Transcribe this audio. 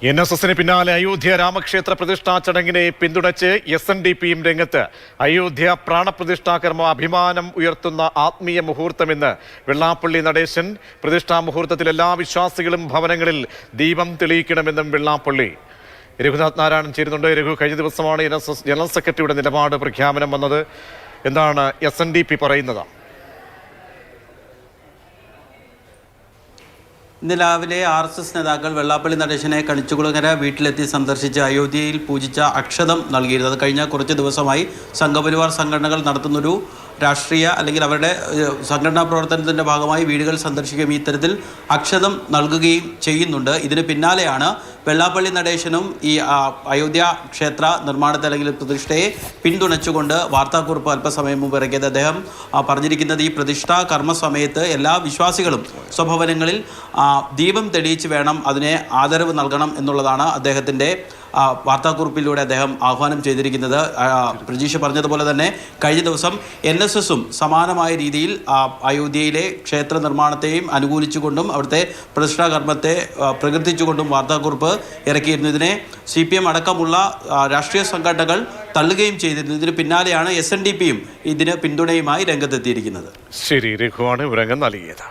NSSന് പിന്നാലെ അയോധ്യ രാമക്ഷേത്ര പ്രതിഷ്ഠാ ചടങ്ങിനെ പിന്തുണച്ച് SNDPയും രംഗത്ത്. അയോധ്യ പ്രാണപ്രതിഷ്ഠാ കർമ്മ അഭിമാനം ഉയർത്തുന്ന ആത്മീയ മുഹൂർത്തമെന്ന് വെള്ളാപ്പള്ളി നടേശൻ. പ്രതിഷ്ഠാ മുഹൂർത്തത്തിൽ എല്ലാ വിശ്വാസികളും ഭവനങ്ങളിൽ ദീപം തെളിയിക്കണമെന്നും വെള്ളാപ്പള്ളി. രഘുനാഥ് നാരായണൻ ചേരുന്നുണ്ട്. രഘു, കഴിഞ്ഞ ദിവസമാണ് NSS ജനറൽ സെക്രട്ടറിയുടെ നിലപാട് പ്രഖ്യാപനം വന്നത്. എന്താണ് SNDP പറയുന്നത്? ഇന്ന് രാവിലെ RSS നേതാക്കൾ വെള്ളാപ്പള്ളി നടേശനെ കണിച്ചുകുളങ്ങര വീട്ടിലെത്തി സന്ദർശിച്ച് അയോധ്യയിൽ പൂജിച്ച അക്ഷതം നൽകിയിരുന്നത്. കഴിഞ്ഞ കുറച്ച് ദിവസമായി സംഘപരിവാർ സംഘടനകൾ നടത്തുന്നൊരു രാഷ്ട്രീയ അല്ലെങ്കിൽ അവരുടെ സംഘടനാ പ്രവർത്തനത്തിൻ്റെ ഭാഗമായി വീടുകൾ സന്ദർശിക്കുകയും ഇത്തരത്തിൽ അക്ഷതം നൽകുകയും ചെയ്യുന്നുണ്ട്. ഇതിന് പിന്നാലെയാണ് വെള്ളാപ്പള്ളി നടേശനും ഈ അയോധ്യ ക്ഷേത്ര നിർമ്മാണത്തെ അല്ലെങ്കിൽ പ്രതിഷ്ഠയെ പിന്തുണച്ചുകൊണ്ട് വാർത്താക്കുറിപ്പ് അല്പസമയം മുമ്പ് ഇറക്കിയത്. അദ്ദേഹം പറഞ്ഞിരിക്കുന്നത് ഈ പ്രതിഷ്ഠാ കർമ്മ സമയത്ത് എല്ലാ വിശ്വാസികളും സ്വഭവനങ്ങളിൽ ദീപം തെളിയിച്ച് വേണം അതിനെ ആദരവ് നൽകണം എന്നുള്ളതാണ് അദ്ദേഹത്തിൻ്റെ വാർത്താക്കുറിപ്പിലൂടെ അദ്ദേഹം ആഹ്വാനം ചെയ്തിരിക്കുന്നത്. പ്രജീഷ് പറഞ്ഞതുപോലെ തന്നെ കഴിഞ്ഞ ദിവസം NSSും സമാനമായ രീതിയിൽ അയോധ്യയിലെ ക്ഷേത്ര നിർമ്മാണത്തെയും അനുകൂലിച്ചുകൊണ്ടും അവിടുത്തെ പ്രതിഷ്ഠാ കർമ്മത്തെ പ്രകീർത്തിച്ചുകൊണ്ടും വാർത്താക്കുറിപ്പ് ഇറക്കിയിരുന്നു. ഇതിനെ CPM അടക്കമുള്ള രാഷ്ട്രീയ സംഘടനകൾ തള്ളുകയും ചെയ്തിരുന്നു. ഇതിന് പിന്നാലെയാണ് SNDPയും ഇതിന് പിന്തുണയുമായി രംഗത്തെത്തിയിരിക്കുന്നത്. ശരി, രഘുവാണ് വിവരങ്ങൾ നൽകിയത്.